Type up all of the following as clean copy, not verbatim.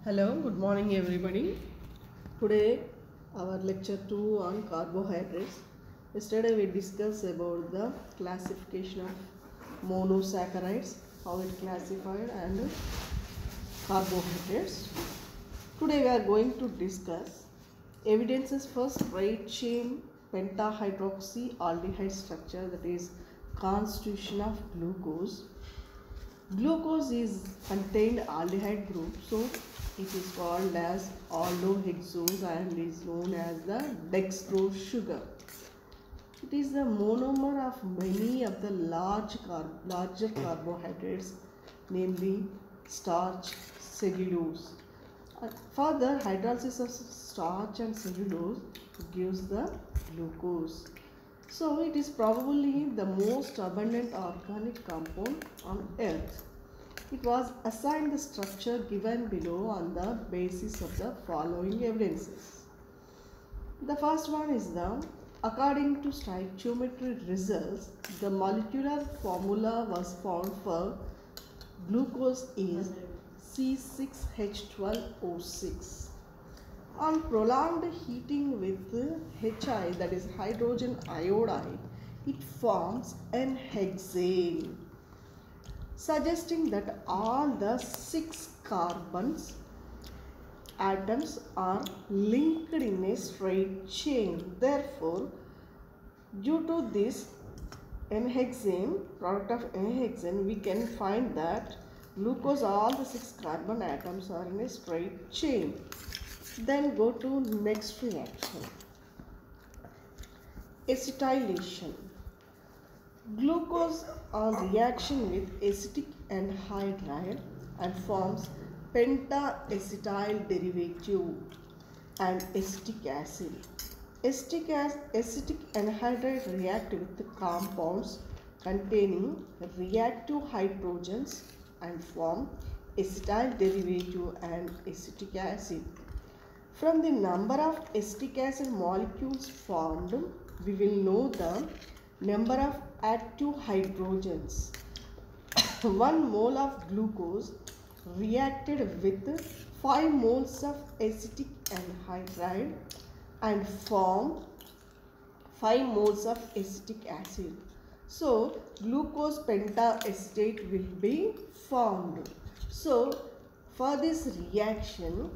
Hello, good morning everybody. Today our lecture 2 on carbohydrates. Yesterday we discussed about the classification of monosaccharides, how it classified, and carbohydrates. Today we are going to discuss evidences for straight chain pentahydroxyaldehyde structure, that is constitution of glucose. Glucose is contained aldehyde group, so it is called as aldohexose and is known as the dextrose sugar. It is the monomer of many of the larger carbohydrates, namely starch, cellulose. Further, hydrolysis of starch and cellulose gives the glucose. So it is probably the most abundant organic compound on earth. It was assigned the structure given below on the basis of the following evidences. The first one is according to stoichiometry results, the molecular formula was found for glucose is C6H12O6. On prolonged heating with Hi, that is hydrogen iodide, it forms an hexane, suggesting that all the 6 carbons atoms are linked in a straight chain. Therefore, due to this N-hexane, product of N-hexane, we can find that glucose, all the 6 carbon atoms are in a straight chain. Then go to next reaction, acetylation. Glucose on reaction with acetic anhydride and forms penta-acetyl derivative and acetic acid. Acetic anhydride react with the compounds containing reactive hydrogens and form acetyl derivative and acetic acid. From the number of acetic acid molecules formed, we will know the number of active hydrogens. 1 mole of glucose reacted with 5 moles of acetic anhydride and formed 5 moles of acetic acid. So, glucose pentaacetate will be formed. So, for this reaction,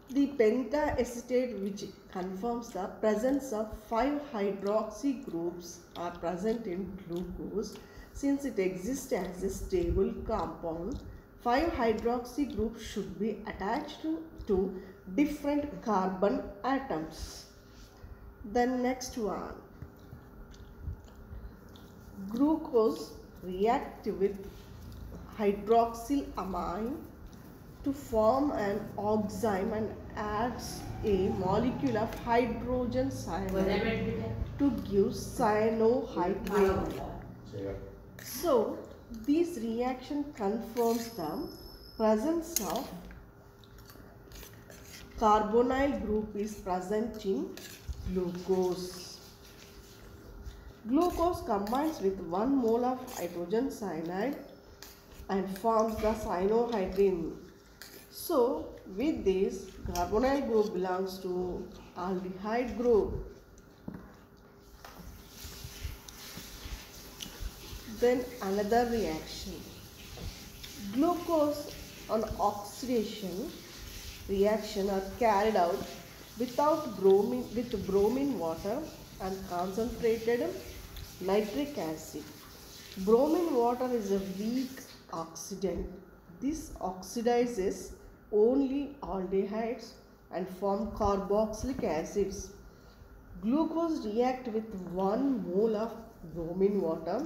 the pentaacetate, which confirms the presence of 5 hydroxy groups, are present in glucose. Since it exists as a stable compound, 5 hydroxy groups should be attached to different carbon atoms. Then next one, glucose reacts with hydroxylamine to form an oxime and adds a molecule of hydrogen cyanide to give cyanohydrate. So, this reaction confirms the presence of carbonyl group is present in glucose. Glucose combines with 1 mole of hydrogen cyanide and forms the cyanohydrin. So, with this, carbonyl group belongs to aldehyde group. Then another reaction. Glucose on oxidation reaction are carried out with bromine water and concentrated nitric acid. Bromine water is a weak oxidant. This oxidizes only aldehydes and form carboxylic acids. Glucose reacts with 1 mole of bromine water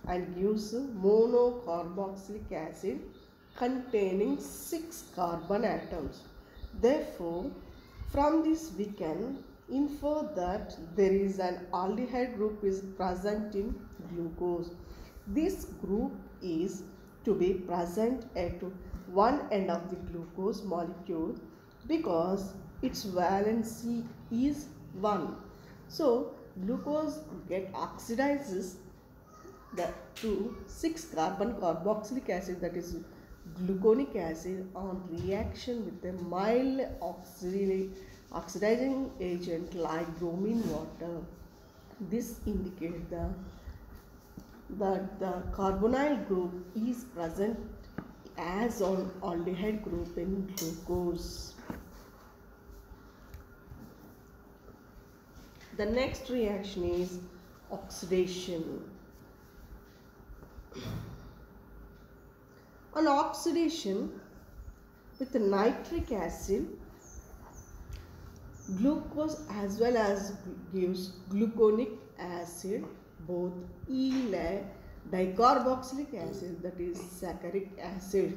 and gives monocarboxylic acid containing 6 carbon atoms. Therefore, from this we can infer that there is an aldehyde group is present in glucose. This group is to be present at one end of the glucose molecule because its valency is 1. So, glucose get oxidizes to 6 carbon carboxylic acid, that is gluconic acid on reaction with a mild oxidizing agent like bromine water. This indicates that the carbonyl group is present as on aldehyde group in glucose. The next reaction is oxidation. On oxidation with nitric acid, glucose as well as gives gluconic acid, both yield a dicarboxylic acid, that is saccharic acid.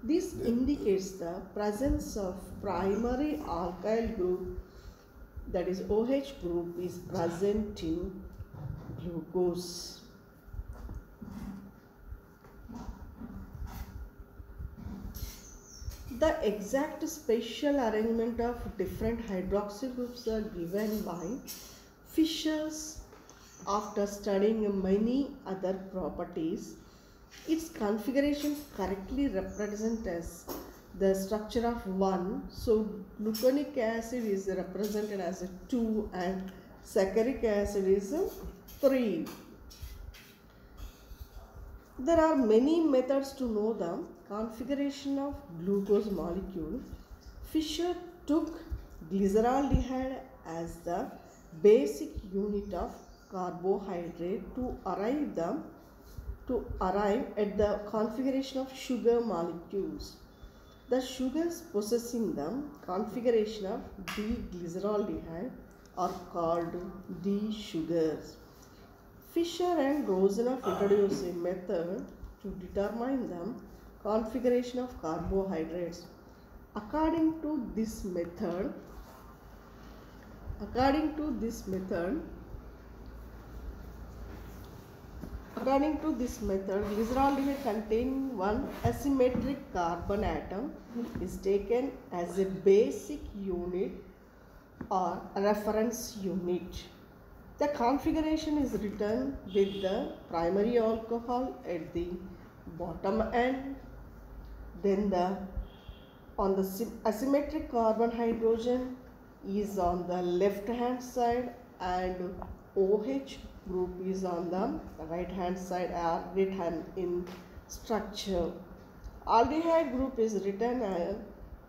This indicates the presence of primary alkyl group, that is OH group, is present in glucose. The exact spatial arrangement of different hydroxyl groups are given by Fischer's after studying many other properties. Its configuration correctly represents as the structure of 1. So gluconic acid is represented as a 2 and saccharic acid is a 3. There are many methods to know the configuration of glucose molecule. Fischer took glyceraldehyde as the basic unit of carbohydrate to arrive at the configuration of sugar molecules. The sugars possessing the configuration of D-glyceraldehyde are called D-sugars. Fischer and Rosenhoff introduced a method to determine the configuration of carbohydrates. According to this method, glyceraldehyde containing one asymmetric carbon atom is taken as a basic unit or reference unit. The configuration is written with the primary alcohol at the bottom end, then on the asymmetric carbon hydrogen is on the left hand side and OH group is on the right hand side or written in structure. Aldehyde group is written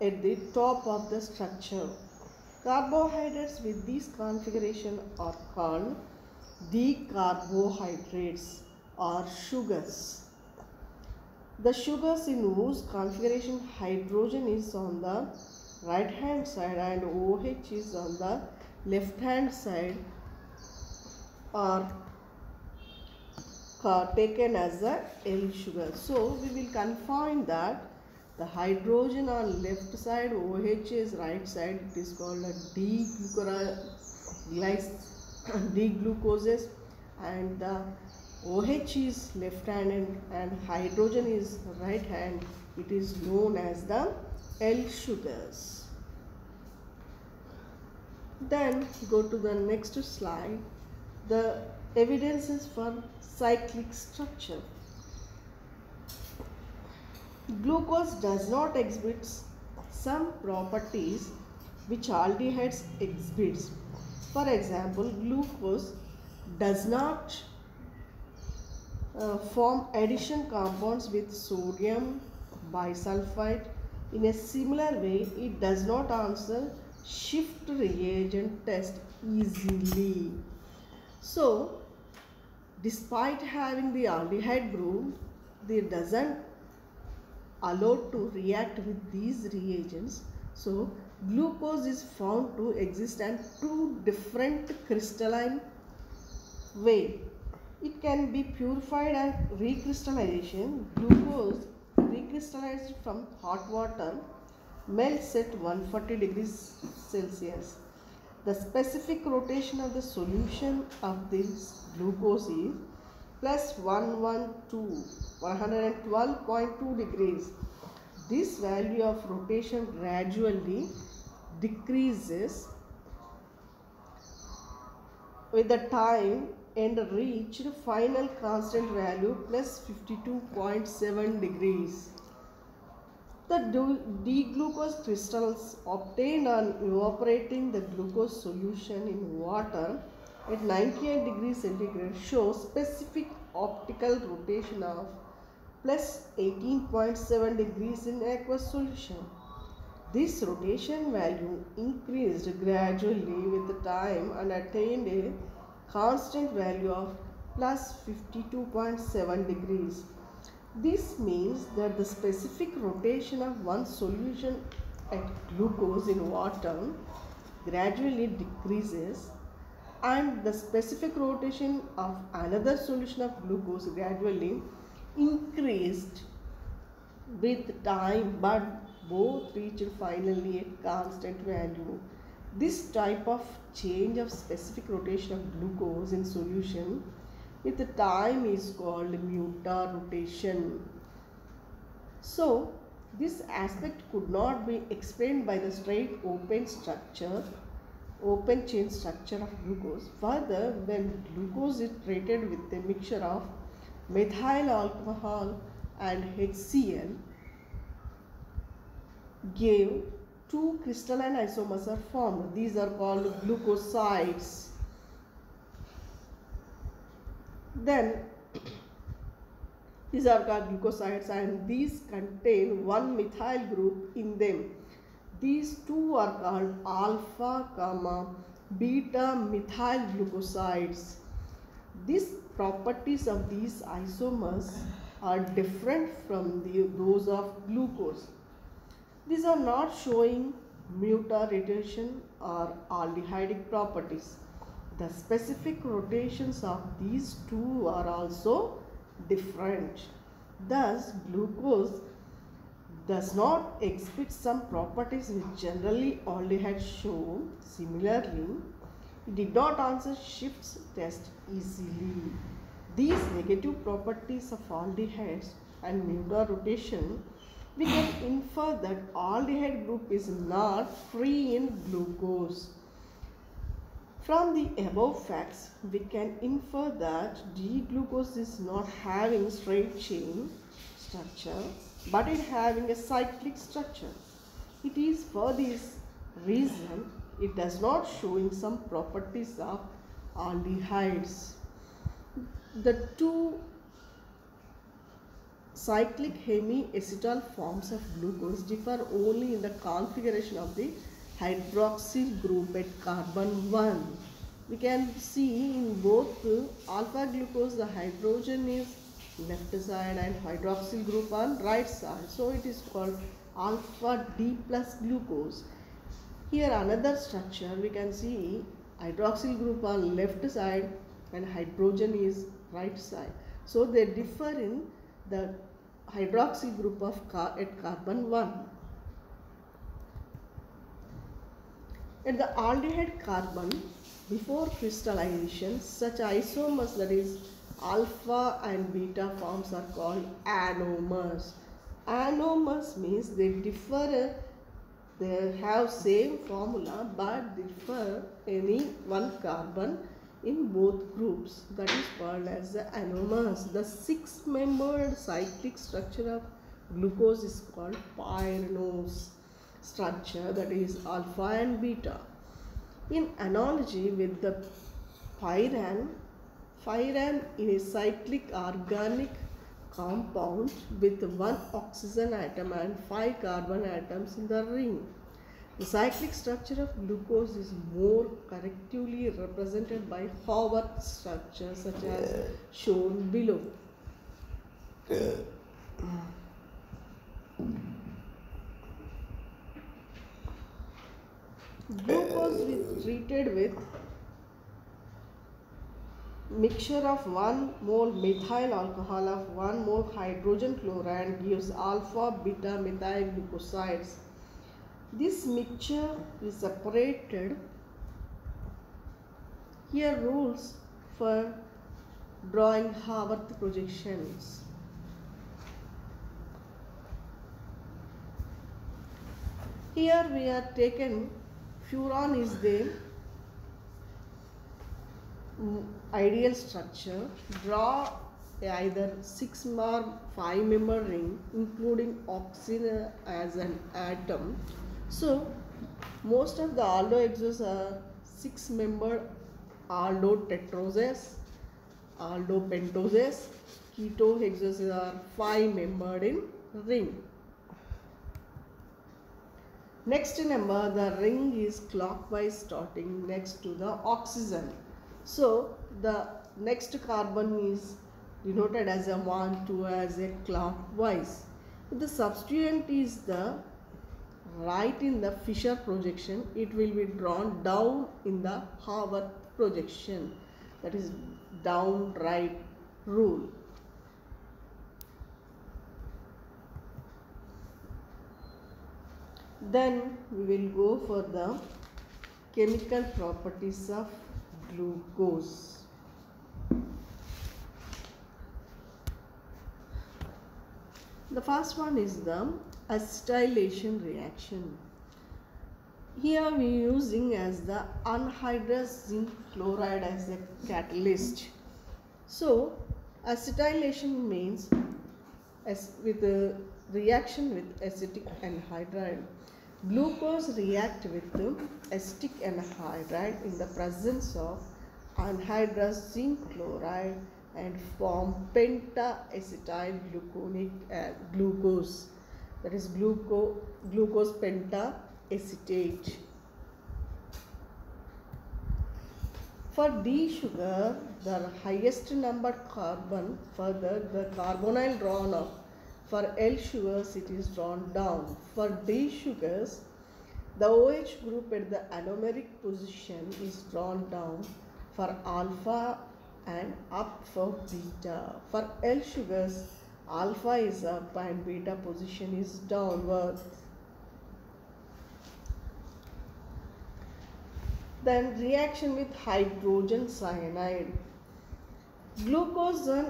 at the top of the structure. Carbohydrates with this configuration are called decarbohydrates or sugars. The sugars in whose configuration hydrogen is on the right hand side and OH is on the left hand side are taken as a L sugar. So we will confine that the hydrogen on left side, OH is right side, it is called a D-glucoses, and the OH is left hand and hydrogen is right hand, it is known as the L sugars. Then go to the next slide, the evidences for cyclic structure. Glucose does not exhibit some properties which aldehydes exhibits. For example, glucose does not form addition compounds with sodium bisulfite. In a similar way, it does not answer shift reagent test easily. So, despite having the aldehyde group, it doesn't allow to react with these reagents. So, glucose is found to exist in two different crystalline way. It can be purified and recrystallization. Glucose recrystallized from hot water melts at 140 degrees Celsius. The specific rotation of the solution of this glucose is plus 112.2 degrees. This value of rotation gradually decreases with the time and reached final constant value plus 52.7 degrees. The D-glucose crystals obtained on evaporating the glucose solution in water at 98 degrees centigrade show specific optical rotation of plus 18.7 degrees in aqueous solution. This rotation value increased gradually with time and attained a constant value of plus 52.7 degrees. This means that the specific rotation of one solution at glucose in water gradually decreases and the specific rotation of another solution of glucose gradually increased with time, but both reached finally a constant value. This type of change of specific rotation of glucose in solution with the time is called Mutter rotation. So, this aspect could not be explained by the straight open chain structure of glucose. Further, when glucose is treated with a mixture of methyl alcohol and HCl, gave two crystalline isomers are formed. These are called glucosides. Then these are called glucosides and these contain one methyl group in them. These two are called alpha, beta methyl glucosides. These properties of these isomers are different from those of glucose. These are not showing Mutter rotation or aldehydic properties. The specific rotations of these two are also different. Thus, glucose does not exhibit some properties which generally aldehydes show. Similarly, it did not answer Schiff's test easily. These negative properties of aldehydes and Mutter rotation, we can infer that aldehyde group is not free in glucose. From the above facts, we can infer that D-glucose is not having straight chain structure, but it having a cyclic structure. It is for this reason it does not showing some properties of aldehydes. The two cyclic hemiacetal forms of glucose differ only in the configuration of the hydroxyl group at carbon 1. We can see in both alpha glucose the hydrogen is left side and hydroxyl group on right side. So it is called alpha D plus glucose. Here another structure we can see hydroxyl group on left side and hydrogen is right side. So they differ in the hydroxyl group of at carbon 1. At the aldehyde carbon, before crystallization, such isomers, that is alpha and beta forms, are called anomers. Anomers means they differ, they have same formula but differ any one carbon in both groups. That is called as the anomers. The six-membered cyclic structure of glucose is called pyranose structure, that is alpha and beta. In analogy with the pyran is a cyclic organic compound with one oxygen atom and 5 carbon atoms in the ring. The cyclic structure of glucose is more correctly represented by Haworth structure such as shown below. Glucose is treated with mixture of 1 mole methyl alcohol of 1 mole hydrogen chloride gives alpha beta methyl glucosides. This mixture is separated. Here rules for drawing Haworth projections. Here we are taken furan is the ideal structure. Draw either 6 or 5 member ring including oxygen as an atom. So most of the aldohexes are 6 membered aldotetroses, aldopentoses. Ketohexes are 5 membered in ring. Next number, the ring is clockwise starting next to the oxygen. So the next carbon is denoted as a 1, 2 as a clockwise. If the substituent is the right in the Fisher projection, it will be drawn down in the Haworth projection. That is down right rule. Then we will go for the chemical properties of glucose. The first one is the acetylation reaction. Here we are using as the anhydrous zinc chloride as a catalyst. So acetylation means as with the reaction with acetic anhydride. Glucose react with acetic anhydride in the presence of anhydrous zinc chloride and form penta-acetyl glucose. That is glucose penta-acetate. For D sugar, the highest numbered carbon, further the carbonyl drawn up. For L sugars, it is drawn down. For D sugars, the OH group at the anomeric position is drawn down for alpha and up for beta. For L sugars, alpha is up and beta position is downward. Then reaction with hydrogen cyanide. Glucose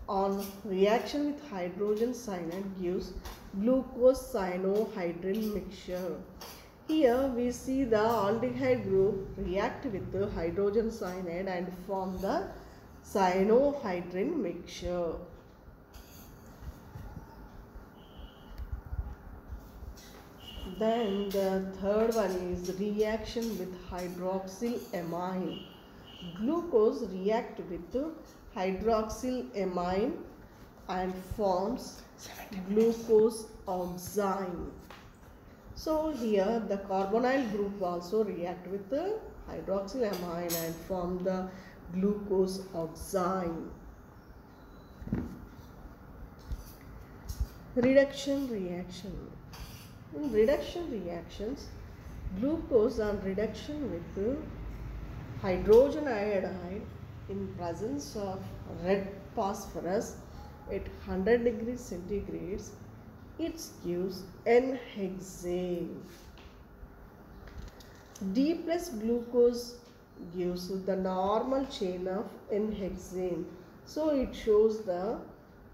on reaction with hydrogen cyanide gives glucose cyanohydrin mixture. Here we see the aldehyde group react with the hydrogen cyanide and form the cyanohydrin mixture. Then the third one is reaction with hydroxylamine. Glucose react with hydroxylamine and forms glucose oxime. So here the carbonyl group also react with the hydroxylamine and form the glucose oxime. Reduction reaction. In reduction reactions, glucose on reduction with hydrogen iodide in presence of red phosphorus at 100 degrees centigrade, it gives N-hexane. D plus glucose gives the normal chain of N-hexane. So it shows the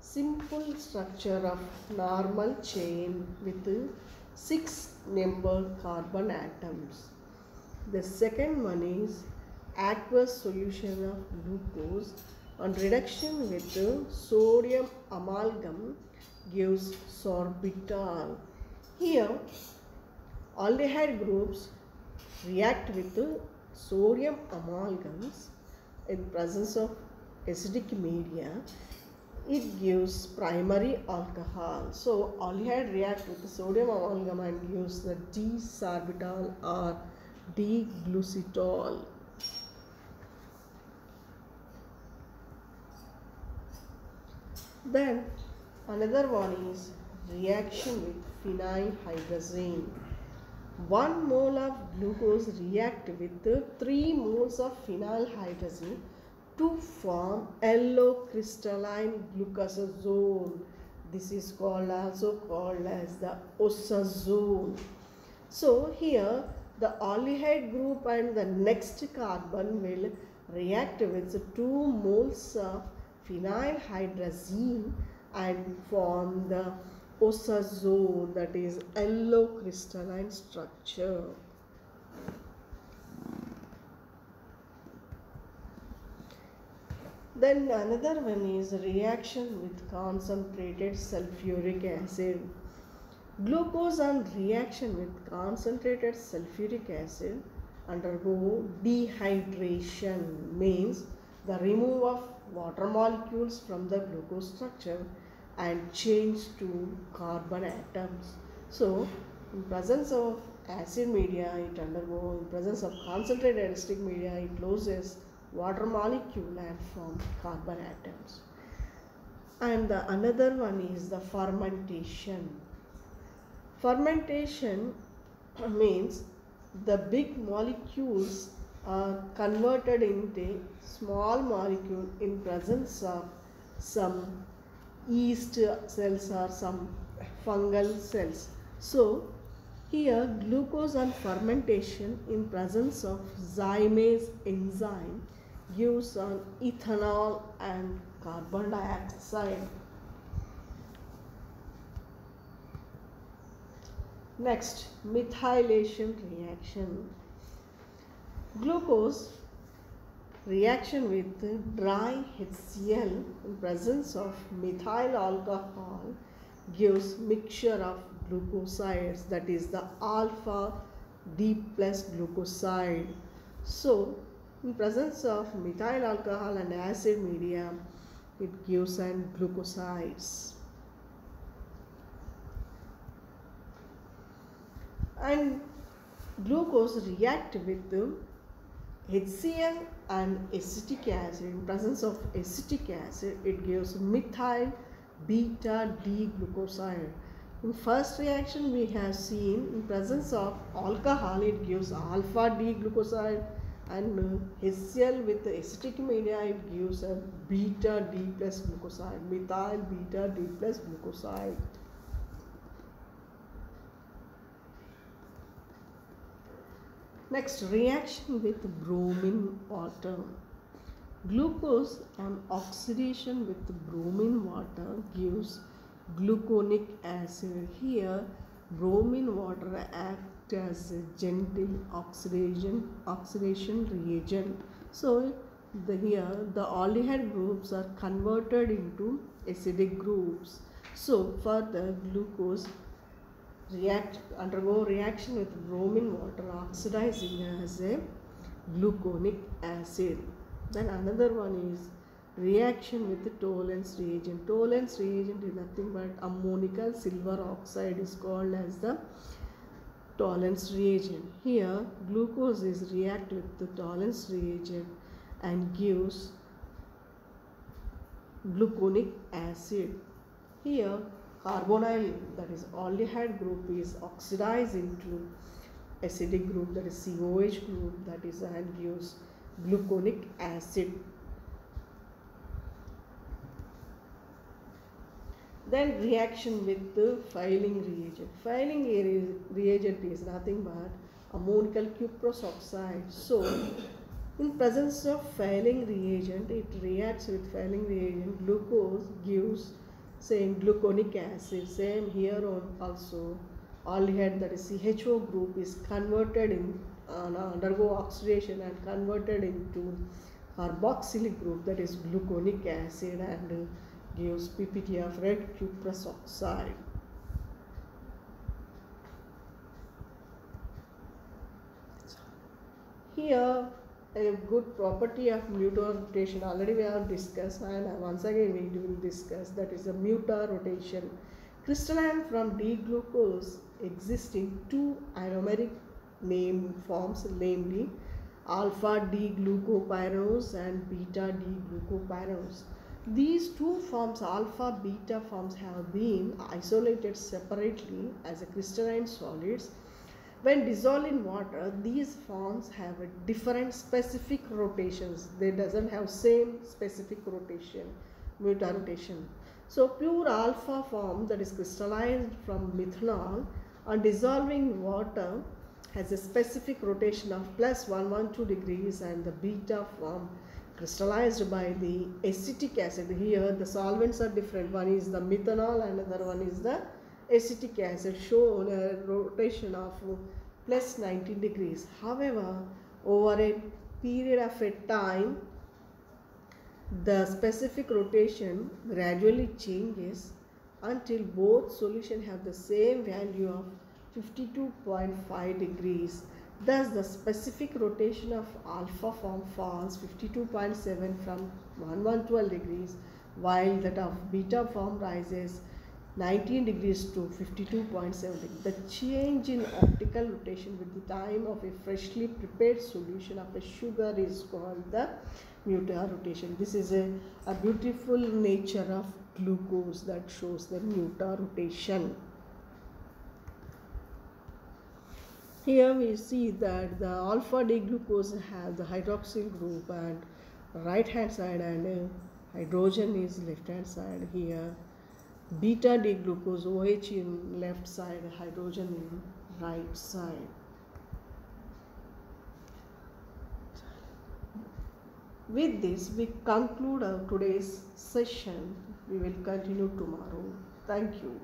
simple structure of normal chain with 6 numbered carbon atoms. The second one is aqueous solution of glucose on reduction with sodium amalgam gives sorbitol. Here aldehyde groups react with sodium amalgams in presence of acidic media. It gives primary alcohol. So aldehyde react with the sodium amalgam and gives the D-sorbitol or D-glucitol. Then another one is reaction with phenylhydrazine. 1 mole of glucose react with 3 moles of phenylhydrazine to form yellow crystalline glucosazole. This is also called as the osazole. So here the aldehyde group and the next carbon will react with 2 moles of phenylhydrazine and form the osazole, that is yellow crystalline structure. Then another one is reaction with concentrated sulfuric acid. Glucose on reaction with concentrated sulfuric acid undergo dehydration, means the removal of water molecules from the glucose structure and change to carbon atoms. So in presence of acid media it undergo, in presence of concentrated acidic media it loses water molecule and form carbon atoms. And the another one is the fermentation. Fermentation means the big molecules are converted into small molecule in presence of some yeast cells or some fungal cells. So here glucose on fermentation in presence of zymase enzyme gives on ethanol and carbon dioxide. Next, methylation reaction. Glucose reaction with dry HCl in presence of methyl alcohol gives mixture of glucosides, that is the alpha D plus glucoside. So in presence of methyl alcohol and acid media it gives an glucosides. And glucose react with HCl and acetic acid. In presence of acetic acid it gives methyl beta D glucoside. In first reaction we have seen in presence of alcohol it gives alpha D glucoside, and HCl with the acetic media it gives a beta D plus glucoside, methyl beta D plus glucoside. Next, reaction with bromine water. Glucose on oxidation with bromine water gives gluconic acid. Here bromine water acts as a gentle oxidation reagent. So here the aldehyde groups are converted into acidic groups. So further glucose undergo reaction with bromine water oxidizing as a gluconic acid. Then another one is reaction with the Tollens reagent. Tollens reagent is nothing but ammonical silver oxide is called as the Tollens reagent. Here glucose is react with the Tollens reagent and gives gluconic acid. Here carbonyl, that is aldehyde group, is oxidized into acidic group, that is COH group, that is, and gives gluconic acid. Then reaction with the Fehling reagent. Fehling reagent is nothing but ammonical cuprous oxide. So in presence of Fehling reagent, it reacts with Fehling reagent. Glucose gives same gluconic acid. Same here on also aldehyde, that is CHO group, is converted in undergo oxidation and converted into carboxylic group, that is gluconic acid, and gives PPT of red cuprous oxide. Here a good property of mutar rotation already we have discussed, and once again we will discuss, that is a mutar rotation. Crystalline from D-glucose exist in two anomeric name forms, namely alpha D-glucopyranose and beta D-glucopyranose. These two forms, alpha beta forms, have been isolated separately as a crystalline solids. When dissolved in water, these forms have a different specific rotations. They doesn't have same specific rotation, mutar rotation. So pure alpha form, that is crystallized from methanol, on dissolving water has a specific rotation of plus 112 degrees, and the beta form crystallized by the acetic acid. Here the solvents are different. One is the methanol and another one is the acetic acid, shown a rotation of plus 19 degrees. However, over a period of a time, The specific rotation gradually changes until both solutions have the same value of 52.5 degrees. Thus, the specific rotation of alpha form falls 52.7 from 1112 degrees, while that of beta form rises 19 degrees to 52.7 degrees. The change in optical rotation with the time of a freshly prepared solution of a sugar is called the Mutter rotation. This is a beautiful nature of glucose that shows the Mutter rotation. Here we see that the alpha D glucose have the hydroxyl group and right hand side, and hydrogen is left hand side. Here beta D glucose OH in left side, hydrogen in right side. With this we conclude our today's session. We will continue tomorrow. Thank you.